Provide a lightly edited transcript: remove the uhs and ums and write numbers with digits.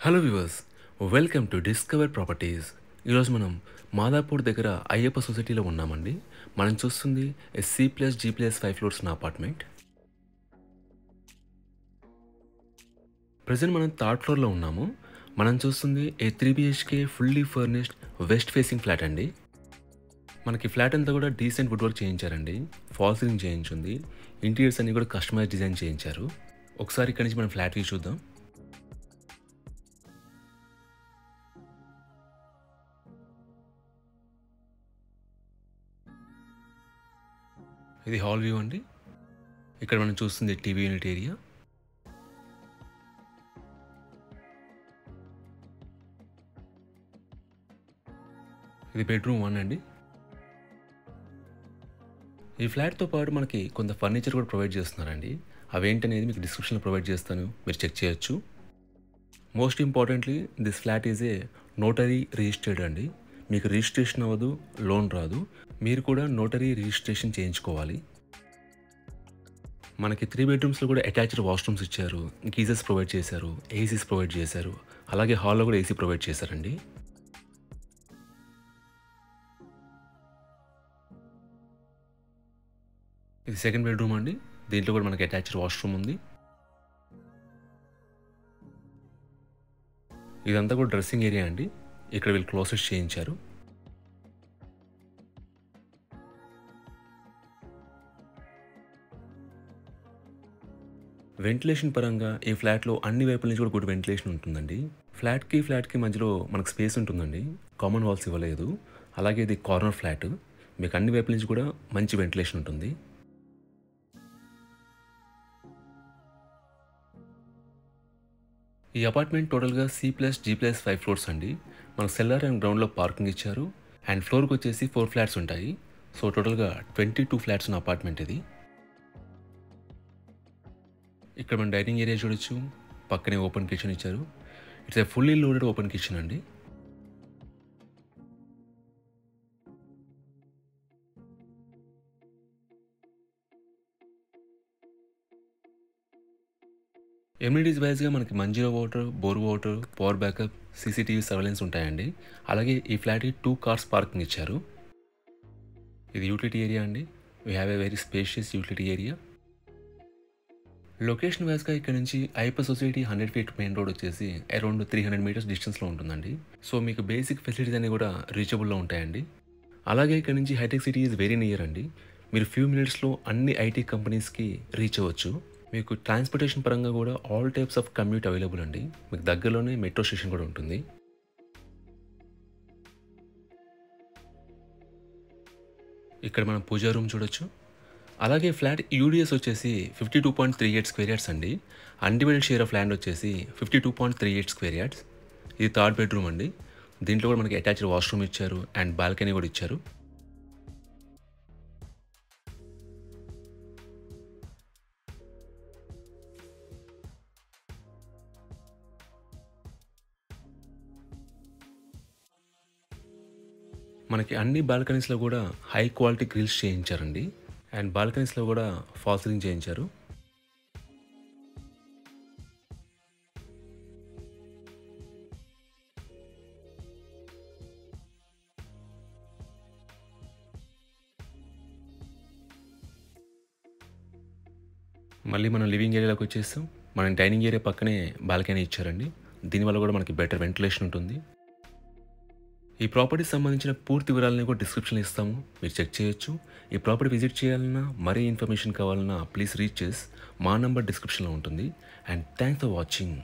Hello viewers, welcome to discover properties. ఈరోజు మనం మాదాపూర్ దగ్గర అయ్యప్ప సొసైటీలో ఉన్నామండి. మనం చూస్తుంది C+G+5 ఫ్లోర్స్ ఉన్న అపార్ట్మెంట్. ప్రజెంట్ మనం థర్డ్ ఫ్లోర్లో ఉన్నాము. మనం చూస్తుంది a 3 BHK fully furnished west facing flat అండి. మనకి ఫ్లాట్ అంతా కూడా డీసెంట్ వుడ్ వర్క్ చేయించారండి. ఫాల్ సీలింగ్ చేయించింది. ఇంటీరియర్స్ అన్ని కూడా కస్టమైజ్ డిజైన్ చేయించారు. ఒకసారి ఇక్కడి నుంచి మనం ఫ్లాట్ వ్యూ చూద్దాం. ఇది హాల్ వ్యూ అండి. ఇక్కడ మనం చూస్తుంది టీవీ యూనిట్ ఏరియా. ఇది బెడ్రూమ్ 1 అండి. ఈ ఫ్లాట్తో పాటు మనకి కొంత ఫర్నిచర్ కూడా ప్రొవైడ్ చేస్తున్నారండి. అవేంటనేది మీకు డిస్క్రిప్షన్లో ప్రొవైడ్ చేస్తాను, మీరు చెక్ చేయొచ్చు. Most importantly this flat is a notary registered అండి. మీకు రిజిస్ట్రేషన్ అవ్వదు, లోన్ రాదు. మీరు కూడా నోటరీ రిజిస్ట్రేషన్ చేయించుకోవాలి. మనకి 3 బెడ్రూమ్స్లో కూడా అటాచ్డ్ వాష్రూమ్స్ ఇచ్చారు, గీజర్స్ ప్రొవైడ్ చేశారు, ఏసీస్ ప్రొవైడ్ చేశారు. అలాగే హాల్లో కూడా ఏసీ ప్రొవైడ్ చేశారండి. ఇది సెకండ్ బెడ్రూమ్ అండి. దీంట్లో కూడా మనకి అటాచ్డ్ వాష్రూమ్ ఉంది. ఇదంతా కూడా డ్రెస్సింగ్ ఏరియా అండి. ఇక్కడ వీళ్ళు క్లోసెట్స్ చేయించారు. వెంటిలేషన్ పరంగా ఈ ఫ్లాట్లో అన్ని వైపుల నుంచి కూడా గుడ్ వెంటిలేషన్ ఉంటుందండి. ఫ్లాట్కి మధ్యలో మనకు స్పేస్ ఉంటుందండి. కామన్ వాల్స్ ఇవ్వలేదు. అలాగే ఇది కార్నర్ ఫ్లాట్. మీకు అన్ని వైపుల నుంచి కూడా మంచి వెంటిలేషన్ ఉంటుంది. ఈ అపార్ట్మెంట్ టోటల్గా C+G+5 ఫ్లోర్స్ అండి. మనకు సెల్లార్ అండ్ గ్రౌండ్లో పార్కింగ్ ఇచ్చారు. అండ్ ఫ్లోర్కి వచ్చేసి 4 ఫ్లాట్స్ ఉంటాయి. సో టోటల్గా 22 ఫ్లాట్స్ ఉన్న అపార్ట్మెంట్ ఇది. ఇక్కడ మనం డైనింగ్ ఏరియా చూడొచ్చు. పక్కనే ఓపెన్ కిచెన్ ఇచ్చారు. It's a fully loaded open kitchen అండి. ఎమ్యూనిటీస్ వైజ్గా మనకి Manjeera water, bore water, power backup, CCTV surveillance ఉంటాయండి. అలాగే ఈ ఫ్లాట్కి 2 కార్స్ పార్కింగ్ ఇచ్చారు. ఇది యూటిలిటీ ఏరియా అండి. We have a very spacious utility area. Location వైజ్గా ఇక్కడ నుంచి Ayyappa society 100 feet main road వచ్చేసి అరౌండ్ 300 మీటర్స్ డిస్టెన్స్లో ఉంటుందండి. సో మీకు బేసిక్ ఫెసిలిటీస్ అన్నీ కూడా రీచబుల్లో ఉంటాయండి. అలాగే ఇక్కడ నుంచి హైటెక్ సిటీ ఈజ్ వెరీ నియర్ అండి. మీరు ఫ్యూ మినిట్స్లో అన్ని IT కంపెనీస్కి రీచ్ అవ్వచ్చు. మీకు ట్రాన్స్పోర్టేషన్ పరంగా కూడా all types of commute available అండి. మీకు దగ్గరలోనే మెట్రో స్టేషన్ కూడా ఉంటుంది. ఇక్కడ మనం పూజా రూమ్ చూడొచ్చు. అలాగే ఫ్లాట్ యూడిఎస్ వచ్చేసి 52.38 స్క్వేర్ యార్డ్స్ అండి. అన్డివైడెడ్ షేర్ ఆఫ్ ల్యాండ్ వచ్చేసి 52.38 స్క్వేర్ యార్డ్స్. ఇది థర్డ్ బెడ్రూమ్ అండి. దీంట్లో కూడా మనకి అటాచ్డ్ వాష్రూమ్ ఇచ్చారు అండ్ బాల్కనీ కూడా ఇచ్చారు. మనకి అన్ని బాల్కనీస్లో కూడా హై క్వాలిటీ గ్రిల్స్ చేయించారండి. అండ్ బాల్కనీస్లో కూడా ఫాల్ సీలింగ్ చేయించారు. మళ్ళీ మనం లివింగ్ ఏరియాలోకి వచ్చేస్తాం. మనం డైనింగ్ ఏరియా పక్కనే బాల్కనీ ఇచ్చారండి. దీనివల్ల కూడా మనకి బెటర్ వెంటిలేషన్ ఉంటుంది. ఈ ప్రాపర్టీకి సంబంధించిన పూర్తి వివరాలని కూడా డిస్క్రిప్షన్లో ఇస్తాము, మీరు చెక్ చేయొచ్చు. ఈ ప్రాపర్టీ విజిట్ చేయాలన్నా, మరీ ఇన్ఫర్మేషన్ కావాలన్నా ప్లీజ్ రీచ్ చేసి మా నంబర్ డిస్క్రిప్షన్లో ఉంటుంది. And thanks for watching.